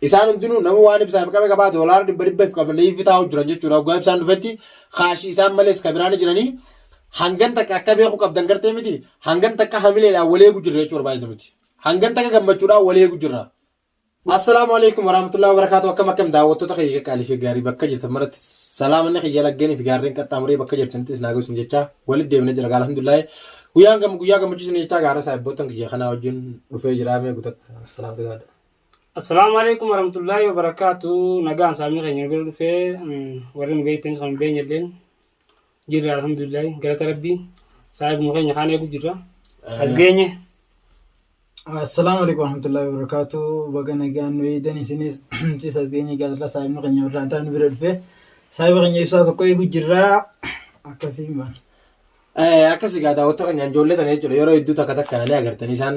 isaan hundinuu nama waan ibsaaf qabe qabaa doolaara 100 qabanii fitaa'u jiran jechuudha. Waggaa ibsaan dhufetti kaashii isaan malees kan biraan jiranii hangan takka akka beeku qabdan gartee miti hangan takka hamileedhaan waleegu jirra jechuudha baay'ee miti. Hangan takka gammachuudhaan waleegu jirra. Assalamu alaikum warahmatullahi wabarakatuh. Akkam daawwattoota kiyya qaalii gaarii bakka jirtan maratti salaamanne kiyya laggeen fi gaarreen qaxxaamuree bakka jirtanittis naagasuun jecha walitti deemnee jira alhamdulillah. Guyyaa gammachiisan jecha gaara saayibboottan kiyya kanaa wajjin dhufee jira mee guutak salaam tagaadha. Assalamu alaikum warahmatullahi wabarakatuh. Nagaan saamni keenya bira dhufee warreen beektanis kan beenyalleen jirra alhamdulillah galata rabbii saayibni keenya kaan eegu jirra as geenye. Assalamu alaikum warahmatullahi wabarakatuh. Baga nagaan weeydan isinis as geenye gaazexaa saayibni keenya irraa ta'an bira dhufee saayibni keenya ibsaa tokko eegu jirra akkasiin baan. Akkasii gaa daawwattoota keenya ijoollee tana jechuudha yeroo hedduu takka takka agartanii isaan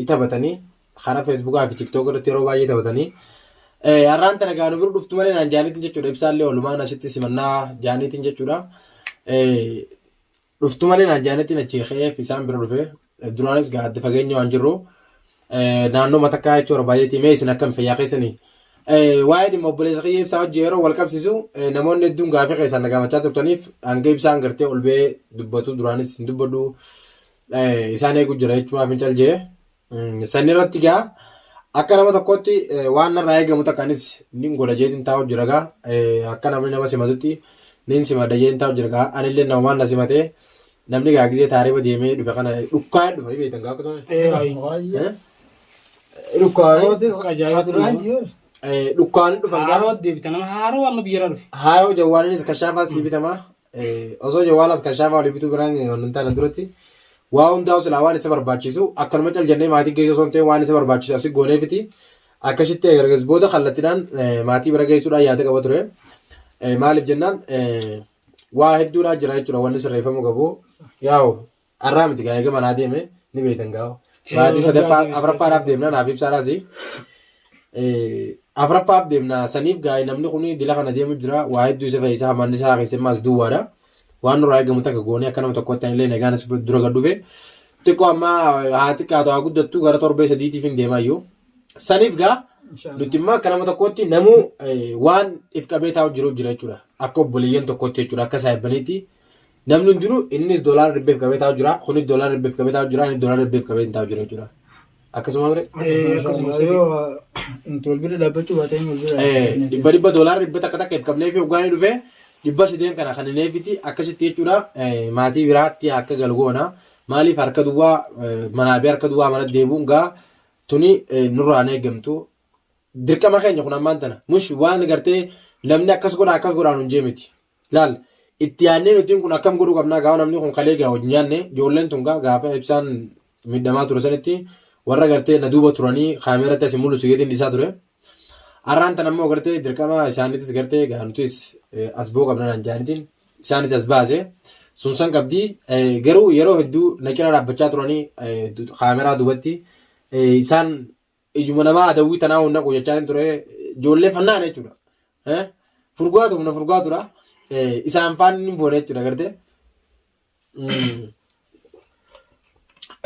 taphatanii karaa feesbuukaa fi tiktook irratti yeroo baay'ee taphatanii har'aan tana gaanu bira dhuftu malee naan jaaniitiin jechuudha ibsaallee walumaan asitti simannaa jaaniitiin jechuudha dhuftu malee naan jaaniitiin achi ka'eef isaan bira dhufee duraanis gaa adda fageenya waan jirru naannoo matakkaa jechuudha baay'eetii mee isin akkam fayyaa keessanii waa'ee dhimma obboleessa kiyya ibsaa hojii yeroo wal qabsiisu namoonni hedduun gaafii keessaan nagaamachaa turtaniif hanga ibsaan gartee ol ba'ee dubbatu duraanis hin dubbadhu isaan eegu jira jechuudha fincil jee san irratti gaa akka nama tokkotti waan narraa eegamu takkaanis nin godha jeetiin taa'u jira gaa akka namni nama simatutti nin simada jeetiin taa'u jira gaa anillee namumaan na simatee namni gaa gisee taarifa deemee dhufe kana dhukkaa'ee dhufe beektan gaa akkasuma dhukkaan dhufan Haaroo deebitan nama haaroo amma biyya dhufe. Haaroo jawwaanis kashaafaa si bitama osoo jawwaalas kashaafaa olii bituu biraan hin taane duratti waa hundaa osoo waan isa barbaachisu akkanuma cal jennee maatii geessu osoo hin ta'in waan isa barbaachisu asii gooneefiti akkasitti agargaas booda kallattiidhaan maatii bira geessuudhaan yaada qaba ture maaliif jennaan waa hedduudhaa jira jechuudha wanni sirreeffamuu qabu yaa'u har'aa miti gaa eega manaa deeme ni beektan gaa'u maatii sadaffaa afuraffaadhaaf deemnaa naaf ibsaadhaas afuraffaaf deemna saniif gaa'e namni kun dila kana deemu jira waa hedduu isa fe'isaa hamanni isaa keessummaas duwwaadha waan nurraa eegamu takka goonee akka nama tokkotti illee nagaan as dura gad dhufe xiqqoo amma haati qaatu haa guddattu gara torbee sadiitiif hin deemaa iyyuu saniif gaa nuti immoo akka nama tokkotti namuu waan if qabee taa'u jiru jira jechuudha akka obboleeyyan tokkotti jechuudha akka saayibbaniitti namni hundinuu innis doolaara dhibbeef qabee taa'u jira kunis doolaara dhibbeef qabee taa'u jira inni doolaara dhibbeef qabee taa'u jira jechuudha. Akkasuma ture. Tolbira dhaabbachuu baatanii dhibba doolaara dhibba takka qabnee fi hoggaanii dhufee dhibba sideen kana kan neefiti akkasitti jechuudha maatii biraatti akka galgoona maaliif harka duwwaa manaa fi harka duwwaa mana deebi'uun gaa tuni nurraan eegamtu dirqama keenya kun ammaan tana mush waan gartee namni akkas godhaan hin jeemiti laal itti yaadnee nutiin kun akkam godhuu qabnaa gaafa namni kun kalee gaa hojii nyaanne ijoolleen tun gaafa ibsaan miidhamaa ture sanitti warra gartee na duuba turanii kaameeratti asii mul'isu geetiin isaa ture. Har'aan tan ammoo gartee dirqama isaaniitis gartee gaanutis as boo qabna naan jaanitiin isaanis as baase sunsan qabdii garuu yeroo hedduu naqina dhaabbachaa turanii kaameeraa duubatti isaan ijuma namaa adawwii tanaa hunda qoyachaa ture ijoollee fannaan jechuudha. Furgaatudha isaan faan ni boone jechuudha gartee.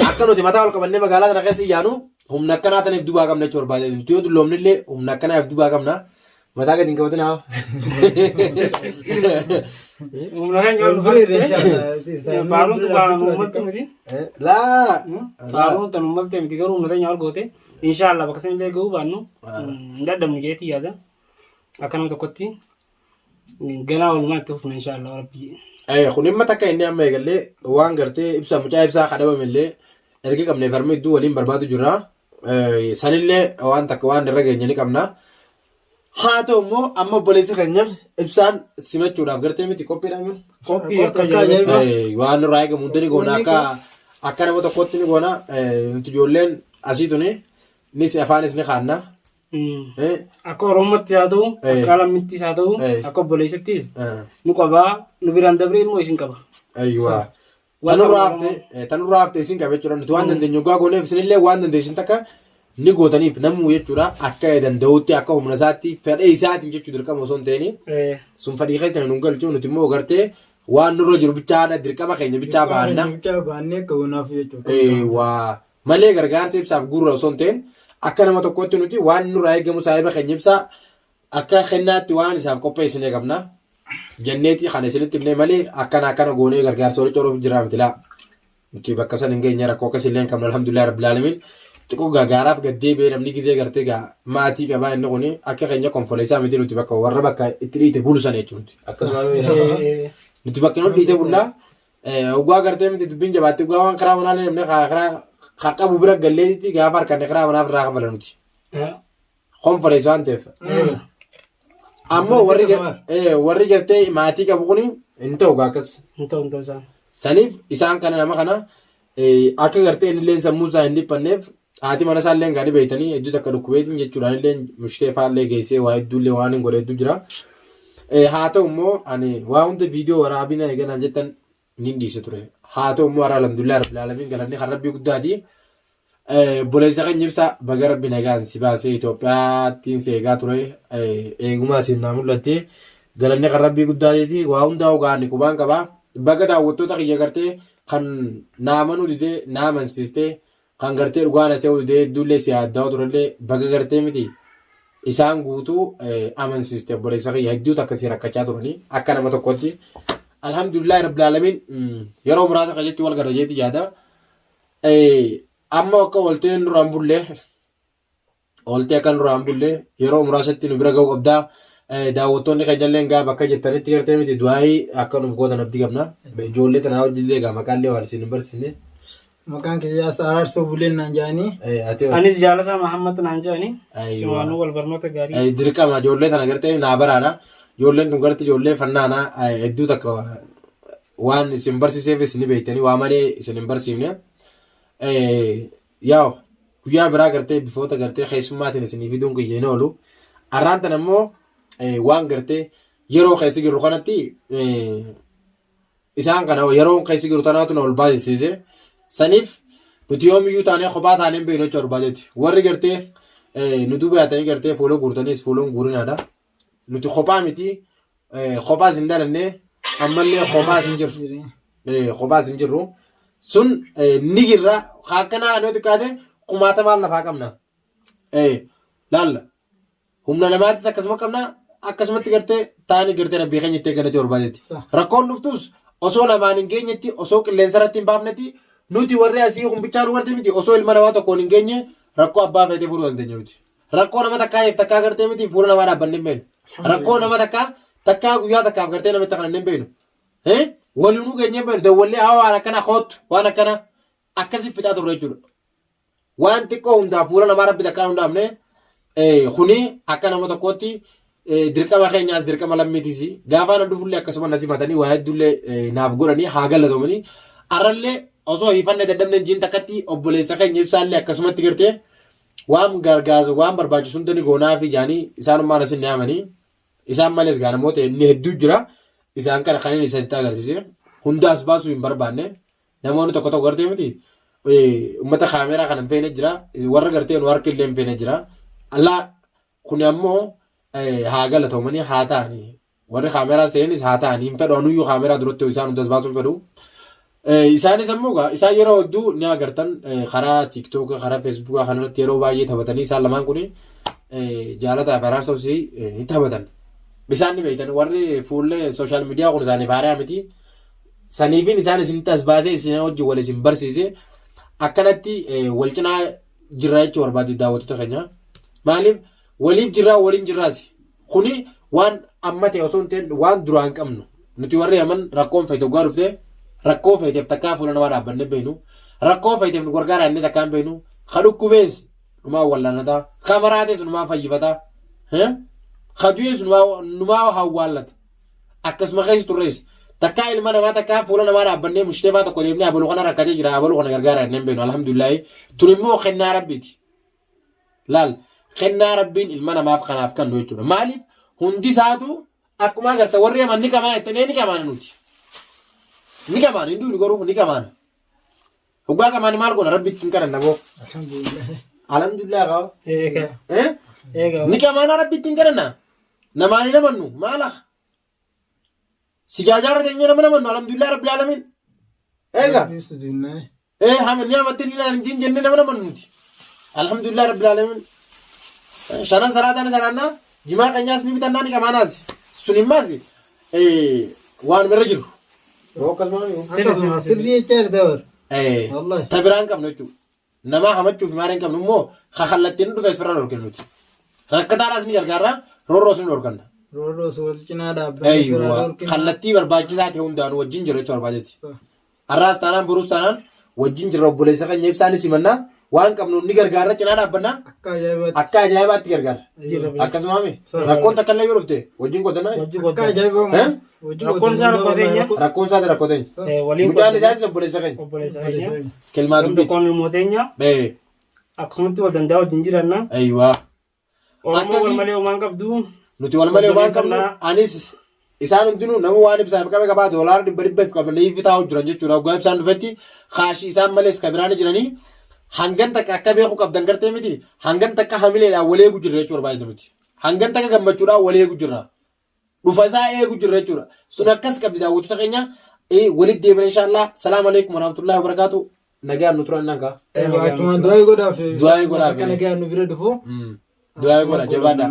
Akka nuti mataa ol qabannee magaalaa kana keessa iyyaanu humna akkanaa taniif dubaa qabna jechuudha barbaade. Nuti yoo dulloomnillee humna akkanaaf dubaa qabna. Mataa gadi hin qabatin haa. Humna keenya ol dhufee faaruun tuqaan uummattu miti. Laa. Faaruun tan uummatte miti garuu humna keenya ol goote inshallah bakka isin illee gahuu baannu hin dadhabnu jeetii yaada akka nama tokkotti ganaa walumaan itti fufna inshallah rabbii. Kun dhimma takka inni amma eegallee waan gartee ibsa mucaa ibsaa kadhabamillee erga qabnee farmii iddoo waliin barbaadu jirra. Sanillee waan takka waan irra geenye ni qabna. Haa ta'u immoo amma obboleessi keenya ibsaan simachuudhaaf gartee miti qophiidhaan Qophii akka waan irraa eegamu hundi ni goona akka nama tokkotti ni goona nuti ijoolleen asii tuni nis afaanis ni kaanna. Akka Oromootti haa ta'u akka Alamittis haa ta'u akka obboleessattis nu qabaa nu biraan dabree immoo isin qaba. Tanurraa haftee isin qaba jechuudha nuti waan dandeenyu gaa gooneef isinillee waan dandeessin takka ni gootaniif namuu jechuudha akka danda'utti akka humna isaatti fedhee isaatiin jechuu dirqama osoo hin ta'in sun fedhii keessa nu galchuu nuti immoo gartee waan nurra jiru bichaadha dirqama keenya bichaa baanna. Bichaa baannee akka goonaaf jechuudha. Waa malee gargaarsa ibsaaf gurra osoo hin ta'in akka nama tokkotti nuti waan nurraa eegamu saahiba keenya ibsaa akka kennaatti waan isaaf qopheessinee qabna jenneeti kan isinitti himne malee akkana goonee gargaarsa wal coruuf jira miti laa nuti bakka san hin geenye rakkoo akkas illee hin qabne alhamdulillah rabbil alamin xiqqoo gaaraaf gaddee bee namni gizee gartee gaa maatii qabaa inni kun akka keenya konfoleessaa miti nuti bakka warra bakka itti dhiite bulusan jechuudha akkasuma nuti bakka nuti dhiite bullaa ugaa gartee miti dubbiin jabaatti ugaa waan karaa manaa namni karaa qabu bira galleetti gaafa harkaan karaa manaaf irraa qabala nuti konfoleessaa waan ta'eef ammoo warri gartee maatii qabu kun hin ta'u akkas saniif isaan kana nama kana akka gartee innillee sammuu isaa hin dhiphanneef haati mana isaa illee gaanii beeytanii hedduu takka dhukkubeetiin jechuudhaan illee mushtee faallee geessee waa hedduullee waan hin godhe hedduu jira. Haa ta'u immoo ani waa hunda viidiyoo waraabina eeganaan jettan ni dhiise ture. Haa ta'u immoo alhamdulillah rabbil alamin galanni kan rabbii guddaati. Boleessa keenya ibsa baga rabbi nagaan si baasee Itoophiyaattiin seegaa ture eegumaa siin naa mul'atte galanni kan rabbii guddaati waa hundaa ogaanni qubaan qabaa. Baga daawwattoota kiyya gartee kan naamanuu didee naamansiistee kan gartee dhugaan asee didee hedduullee si addaa turellee baga gartee miti isaan guutuu amansiiste boleessa kiyya hedduutu akkasii rakkachaa turanii akka nama tokkotti alhamdulillah rabbil alamin yeroo muraasa qajeetti wal garrajeetti yaada amma akka oltee nurraan bullee oltee akka nurraan bullee yeroo muraasatti nu bira ga'uu qabdaa. Daawwattoonni keenyallee gaa bakka jirtanitti gartee miti du'aayii akka nuuf gootan abdii qabna. Ijoollee tanaa hojjetillee gaa maqaallee waan isin hin barsiifne. Maqaan kiyyaas Araarsoo Buleen naan jedhanii. Anis Jaalataa Mahammad naan jedhanii. Waanuu wal barnoota gaarii. Dirqama ijoollee tana gartee naa baraadha. Ijoolleen kun gartee ijoollee fannaanaa hedduu takka waan isin barsiiseef isin beektanii waa malee isin hin barsiifne. Yaa guyyaa biraa gartee bifoota gartee keessummaatiin isinii fiduun kiyyeen oolu. Arraan tan ammoo waan gartee yeroo keessa jiru kanatti isaan kana yeroo keessa jiru tanaatu na ol baasisiise saniif nuti yoomiyyuu taanee kophaa taaneen beeknu jecha barbaadeeti warri gartee nu duubaatanii gartee fooloo guurtanis fooloon guurinaadha nuti kophaa miti kophaas hin dalannee ammallee kophaas hin jirru sun ni jirra akkanaa anoo xiqqaate kumaata maal lafaa qabna laalla humna namaatis akkasuma qabna akkasumatti gartee taa'anii gartee rabbii keenya itti eeggannachuu barbaadetti. Rakkoon dhuftus osoo lamaan hin geenyetti osoo qilleensa irratti hin baafnetti nuti warri asii kumbichaa dubartii miti osoo ilma namaa tokkoon hin geenye rakkoo abbaa feetee fuudhuu dandeenya miti. Rakkoo nama takkaa gartee miti fuula namaa dhaabbanne hin beenu. Rakkoo nama takkaa guyyaa takkaaf gartee namitti kan hin beenu. Waliinuu geenye hin beenu dawwallee waan akkana kootu waan akkana akkasii fixaa turre jechuudha. Waan xiqqoo hundaa fuula namaa rabbi takkaa hundaafne kuni akka nama tokkootti dirqama keenyaas dirqama lammiitis gaafa nan dhufullee akkasuma nasi matanii waa hedduullee naaf godhanii haa galatoomanii arrallee osoo hiifanne dadhabneen jiin takkatti obboleessa keenya ibsaallee akkasumatti gartee waan gargaaru waan barbaachisu hundani goonaa fi jaanii isaanummaan asin yaamanii isaan malees gaa namoota inni hedduu jira isaan kana kan inni isanitti agarsiise hundaas baasuu hin barbaanne namoonni tokko tokko gartee miti uummata kaameeraa kan hin feene jira warra gartee nu harkillee hin feene jira allaa kun ammoo haa galatoomanii haa ta'anii warri kaameraan seenis haa ta'anii hin fedhu anuyyuu kaameraa duratti isaan hundas baasuun fedhu. Isaanis ammoo isaan yeroo hedduu ni agartan karaa tiiktooka karaa feesbuukaa kanarratti yeroo baay'ee taphatanii isaan lamaan kun Jaalataa fi Araarsoo ni taphatan. Isaan ni beektan warri fuullee sooshaal miidiyaa kun isaaniif haaraa miti. Saniifin isaan isinitti as baasee isin hojii wal isin barsiise akkanatti wal cinaa jirra jechuu barbaade daawwattoota keenya. Maaliif waliif jirraa waliin jirraasi. Kuni waan amma ta'e osoo hin ta'in waan duraan qabnu. Nuti warri aman rakkoon feete ogaa dhufte rakkoo feeteef takkaa fuula namaa dhaabbanne beenu. Rakkoo feeteef nu gargaara inni takkaa hin beenu. Ka dhukkubees numaa wallaanataa. Ka maraates numaa fayyifataa. Ka du'ees numaa hawwaallata. Akkasuma keessa turrees. Takkaa ilma namaa takkaa fuula namaa dhaabbannee mushteefaa tokko deemnee abaluu kana rakkatee jira abaluu kana gargaara inni hin beenu alhamdulillahi. Tun immoo kennaa rabbiiti. Laal. Kennaa rabbiin ilma namaaf kanaaf kan jechuudha. Maaliif hundi isaatu akkuma agarta warri aman ni qamaa jettanii ni qamaana nuti. Ni qamaana hinduun garuu ni qamaana. Hoggaa qamaani maal goona rabbi ittiin kadhanna boo. Alhamdulillah qaba. Ni qamaana rabbi ittiin kadhanna. Namaan hin amannu maalaaf? Sijaajara teenya nama namannu alhamdulillah rabbil alamin. Eega. Ni amatti ilaalan jin jennee nama namannu nuti. alhamdulillah rabbil alamin shanan salaatan salaanna jimaa keenyaas ni bitannaa ni qamaanaas sunimmaas waan mirra jiru akkasuma sirrii jechaadha dabar wallahi tabiraan qabnu jechuudha nama hamachuuf maareen qabnu immoo kakhallattiin dhufee isfirraa dhorkinu nuti rakkataadhaas ni gargaarra roorroos ni dhorkanna roorroos wal cinaa dhaabbatee kallattii barbaachisaa ta'e hundaanuu wajjin jira jechuudha barbaadetti har'aas taanaan boruus taanaan wajjin jirra obboleessa keenya ibsaanis himannaa waan qabnu ni gargaarra cinaa dhaabbannaa akka ajaa'ibaatti gargaara akkasumaami rakkoon takka illee yoo dhufte wajjin qoodannaa akka ajaa'ibamu rakkoon isaati rakkooteenya mucaan isaatis obboleessa keenya kilmaa dubbiiti Kun mooteenya akkasumatti wal danda'a wajjin jiranna. Ayiwaa. Oromoo wal malee waan qabdu. Nuti wal malee waan qabnu anis isaan hundinuu nama waan ibsaaf qabe qabaa doolaara 100 qabanii fitaa jiran jechuudha. Waggaa ibsaan dhufetti kaashii isaan malees kabiraan jiranii hangan takka akka beeku qabdan gartee miti hangan takka hamileedhaan wal eegu jirra jechuudha baay'ee nuti. Hangan takka gammachuudhaan wal eegu jirra. Dhufa isaa eegu jirra jechuudha. Sun akkas qabdi daawwattoota keenya walitti deemna inshallah. Salaamu alaikum warahmatullahi wabarakatuh. Nagaan nu turan nanka. Achuma du'aa godhaaf. Du'aa godhaaf. Akka nagaan nu bira dhufu. Du'aa godha jabaadha.